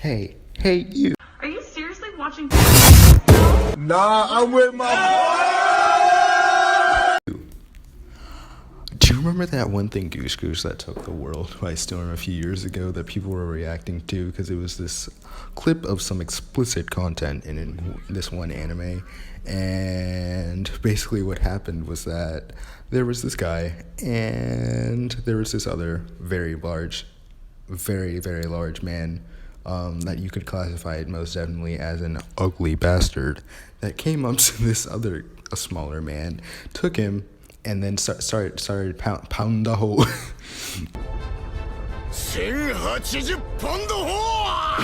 Hey, you. Are you seriously watching? Nah, I'm with my Do you remember that one thing, goosh, that took the world by storm a few years ago that people were reacting to because it was this clip of some explicit content in this one anime? And basically, what happened was that there was this guy, and there was this other very large, very large man that you could classify it most definitely as an ugly bastard that came up to this other, a smaller man, took him, and then started pound the hole. 1080ポンド砲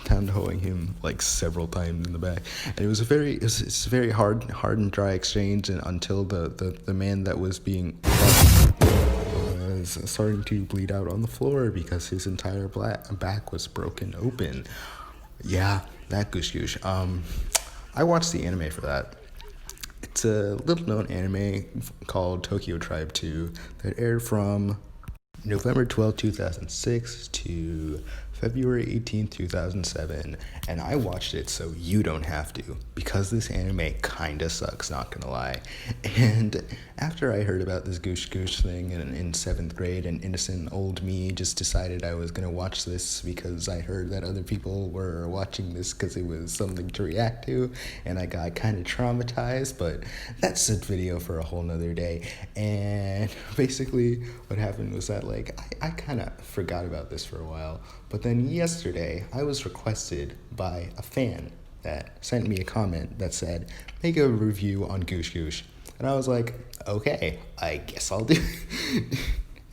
Pound hoeing him like several times in the back, and it was it's a very hard and dry exchange, and until the man that was being was starting to bleed out on the floor because his entire back was broken open. Yeah, that goosh. I watched the anime for that. It's a little known anime called Tokyo Tribe 2 that aired from November 12, 2006 to February 18, 2007, and I watched it so you don't have to, because this anime kinda sucks, not gonna lie. And after I heard about this goosh thing in 7th grade, and innocent old me just decided I was gonna watch this because I heard that other people were watching this because it was something to react to, and I got kinda traumatized, but that's a video for a whole nother day. And basically what happened was that I kinda forgot about this for a while, but then yesterday I was requested by a fan that sent me a comment that said, make a review on goosh. And I was like, okay, I guess I'll do it.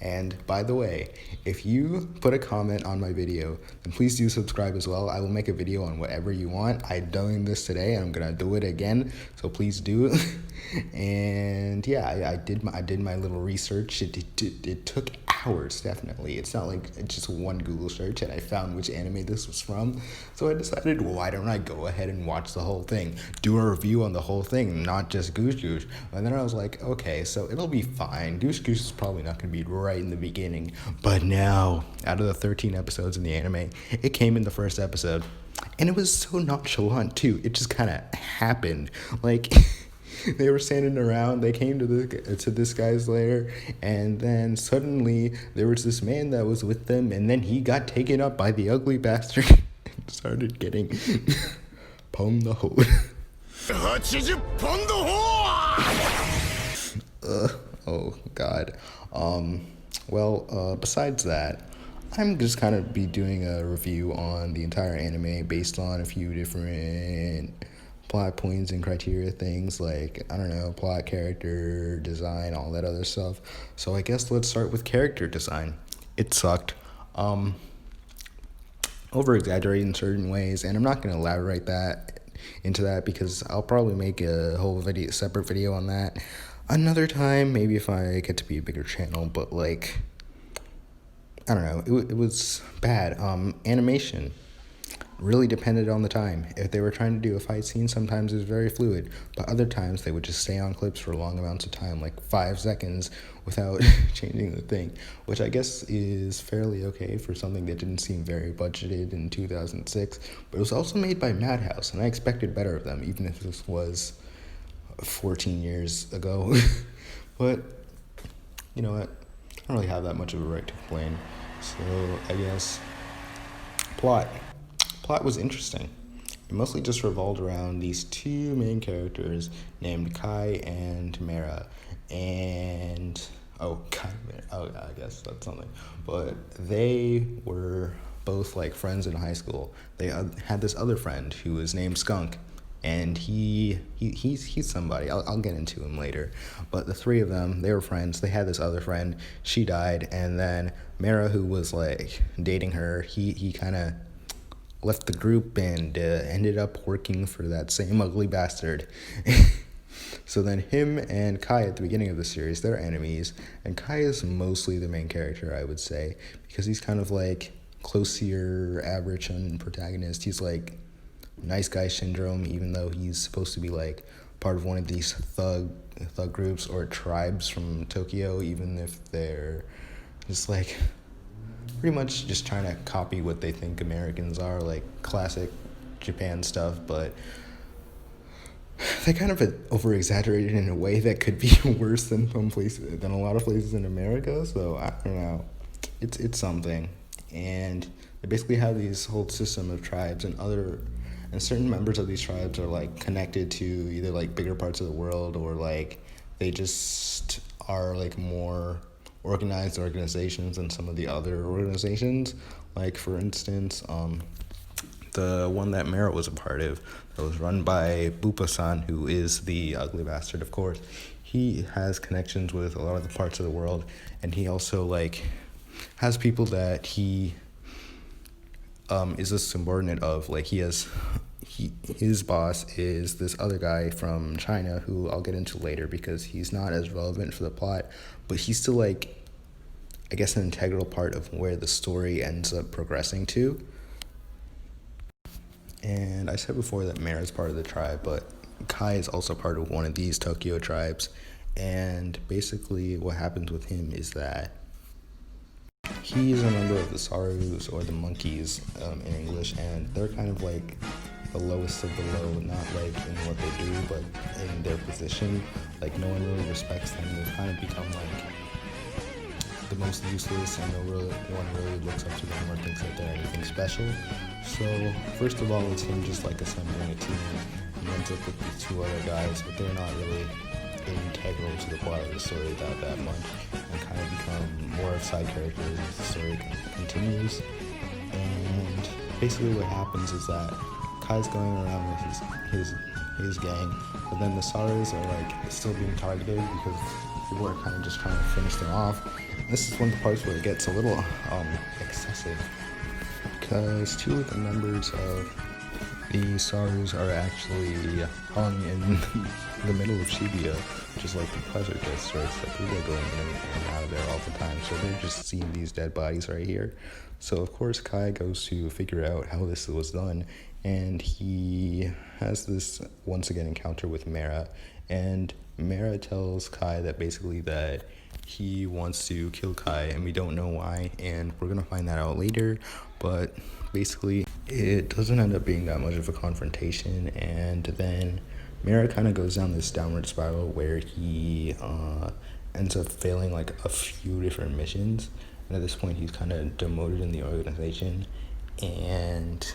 And by the way, if you put a comment on my video, then please do subscribe as well. I will make a video on whatever you want. I'm doing this today, and I'm gonna do it again, so please do. And yeah, I did my little research. It took hours, definitely. It's not like just one Google search and I found which anime this was from. So I decided, well, why don't I go ahead and watch the whole thing, do a review on the whole thing, not just goosh. And then I was like, okay, so it'll be fine. Goosh is probably not gonna be right in the beginning, but now, out of the 13 episodes in the anime, it came in the first episode, and it was so nonchalant too. It just kind of happened. Like, they were standing around, they came to this guy's lair, and then suddenly there was this man that was with them, and then he got taken up by the ugly bastard and started getting pwned the hole. 80ポンド砲 Oh god. Well, besides that, I'm just kind of be doing a review on the entire anime based on a few different plot points and criteria things, like, I don't know, plot, character, design, all that other stuff. So I guess let's start with character design. It sucked. Over-exaggerated in certain ways, and I'm not going to elaborate into that because I'll probably make a whole separate video on that another time, maybe if I get to be a bigger channel. But like, I don't know, it was bad. Animation really depended on the time. If they were trying to do a fight scene, sometimes it was very fluid, but other times they would just stay on clips for long amounts of time, like 5 seconds, without changing the thing, which I guess is fairly okay for something that didn't seem very budgeted in 2006, but it was also made by Madhouse, and I expected better of them, even if this was 14 years ago. But you know what, I don't really have that much of a right to complain. So I guess plot was interesting. It mostly just revolved around these two main characters named Kai and Mera, and I guess that's something. But they were both like friends in high school. They had this other friend who was named Skunk, and he's somebody. I'll get into him later. But the three of them, they were friends. They had this other friend. She died, and then Mera, who was like dating her, he kind of left the group and ended up working for that same ugly bastard. So then him and Kai at the beginning of the series, they're enemies, and Kai is mostly the main character, I would say, because he's kind of like close to your average protagonist. He's like nice guy syndrome, even though he's supposed to be like part of one of these thug groups or tribes from Tokyo, even if they're just like pretty much just trying to copy what they think Americans are, like classic Japan stuff, but they kind of over exaggerated in a way that could be worse than a lot of places in America. So I don't know, it's something, and they basically have these whole system of tribes, and certain members of these tribes are like connected to either like bigger parts of the world, or like they just are like more organized organizations than some of the other organizations. Like for instance, the one that Merit was a part of, that was run by Bupa-san, who is the ugly bastard, of course. He has connections with a lot of the parts of the world, and he also like has people that he is a subordinate of. Like his boss is this other guy from China, who I'll get into later because he's not as relevant for the plot, but he's still like, I guess, an integral part of where the story ends up progressing to. And I said before that Mara is part of the tribe, but Kai is also part of one of these Tokyo tribes. And basically what happens with him is that he's a member of the Sarus, or the monkeys in English, and they're kind of like the lowest of the low, not like in what they do, but in their position. Like no one really respects them. They've kind of become like the most useless, and no one really looks up to them or thinks that they're anything special. So first of all, it's him just like assembling a team. He ends up with these two other guys, but they're not really integral to the plot of the story that much, and kind of become more of side characters as the story continues. And basically what happens is that Kai's going around with his gang, but then the Saras are like still being targeted because people are kind of just trying to finish them off. And this is one of the parts where it gets a little excessive, because two of the members of the Sarus are actually hung in the middle of Shibuya, which is like the pleasure district. So people are going in and out of there all the time. So they're just seeing these dead bodies right here. So of course Kai goes to figure out how this was done, and he has this once again encounter with Mara, and Mara tells Kai that basically that he wants to kill Kai, and we don't know why, and we're gonna find that out later. But basically it doesn't end up being that much of a confrontation, and then Mara kind of goes down this downward spiral where he ends up failing like a few different missions, and at this point he's kind of demoted in the organization. And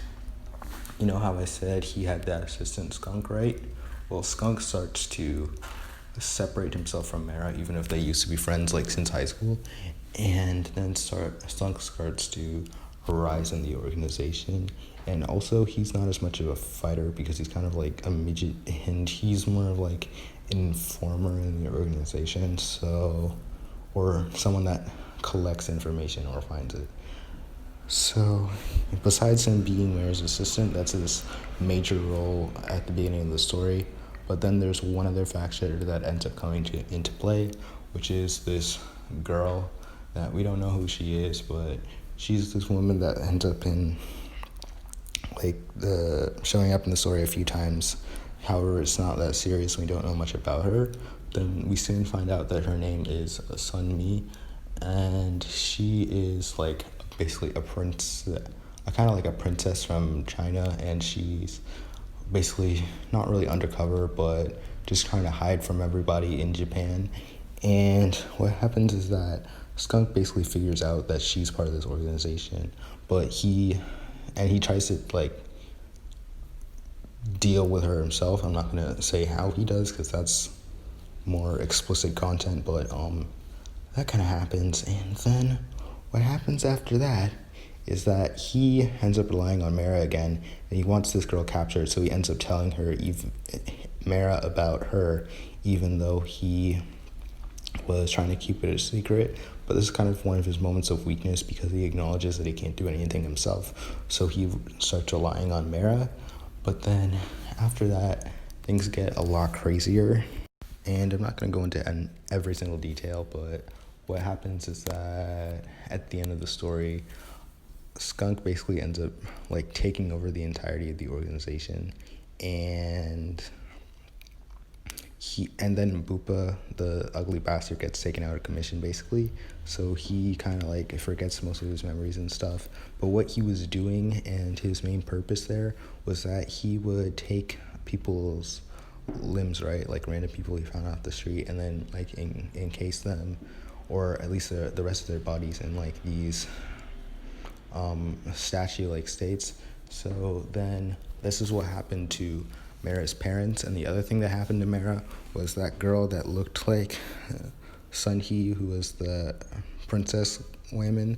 you know how I said he had that assistant Skunk, right? Well, Skunk starts to separate himself from Mara, even if they used to be friends like since high school, and then Skunk starts to rise in the organization. And also he's not as much of a fighter because he's kind of like a midget, and he's more of like an informer in the organization, so, or someone that collects information or finds it. So besides him being Mara's assistant, that's his major role at the beginning of the story. But then there's one other factor that ends up coming into play, which is this girl that we don't know who she is, but she's this woman that ends up in like showing up in the story a few times. However, it's not that serious. We don't know much about her. Then we soon find out that her name is Sun Mi, and she is like basically a kind of like a princess from China, and she's basically not really undercover, but just trying to hide from everybody in Japan. And what happens is that Skunk basically figures out that she's part of this organization, but he tries to like deal with her himself. I'm not gonna say how he does because that's more explicit content, but that kind of happens. And then what happens after that is that he ends up relying on Mara again, and he wants this girl captured, so he ends up telling her Mara about her, even though he was trying to keep it a secret. But this is kind of one of his moments of weakness because he acknowledges that he can't do anything himself, so he starts relying on Mara. But then after that, things get a lot crazier, and I'm not going to go into every single detail, but what happens is that at the end of the story, Skunk basically ends up like taking over the entirety of the organization, and and then Bupa, the ugly bastard, gets taken out of commission basically. So he kind of like forgets most of his memories and stuff. But what he was doing and his main purpose there was that he would take people's limbs, right, like random people he found off the street, and then like encase them, or at least the rest of their bodies in like these statue like states. So then this is what happened to Mara's parents. And the other thing that happened to Mara was that girl that looked like Sun-hee, who was the princess woman.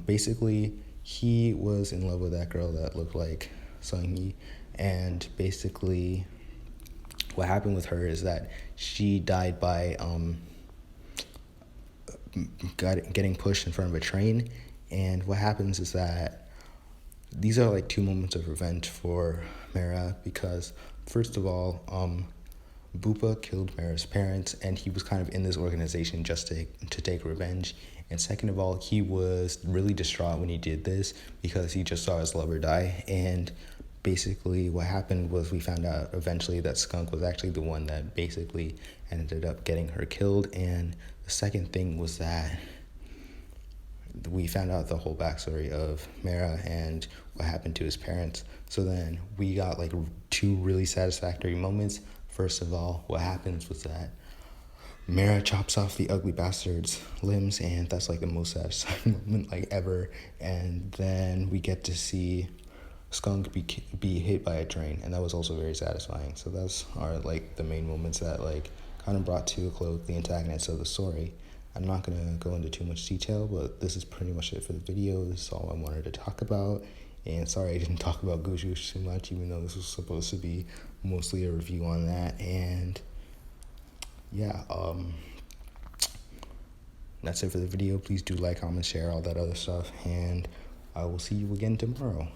Basically he was in love with that girl that looked like Sun-hee, and basically what happened with her is that she died by getting pushed in front of a train. And what happens is that these are like two moments of revenge for Mara, because first of all, Bupa killed Mara's parents, and he was kind of in this organization just to take revenge. And second of all, he was really distraught when he did this because he just saw his lover die. And basically what happened was we found out eventually that Skunk was actually the one that basically ended up getting her killed. And the second thing was that we found out the whole backstory of Mara and what happened to his parents. So then we got like two really satisfactory moments. First of all, what happens was that Mara chops off the ugly bastard's limbs, and that's like the most satisfying moment like ever. And then we get to see Skunk be hit by a train, and that was also very satisfying. So that's are like the main moments that like kind of brought to a close the antagonist of the story. I'm not going to go into too much detail, but this is pretty much it for the video. This is all I wanted to talk about. And sorry I didn't talk about goosh too much, even though this was supposed to be mostly a review on that. And yeah, that's it for the video. Please do like, comment, share, all that other stuff. And I will see you again tomorrow.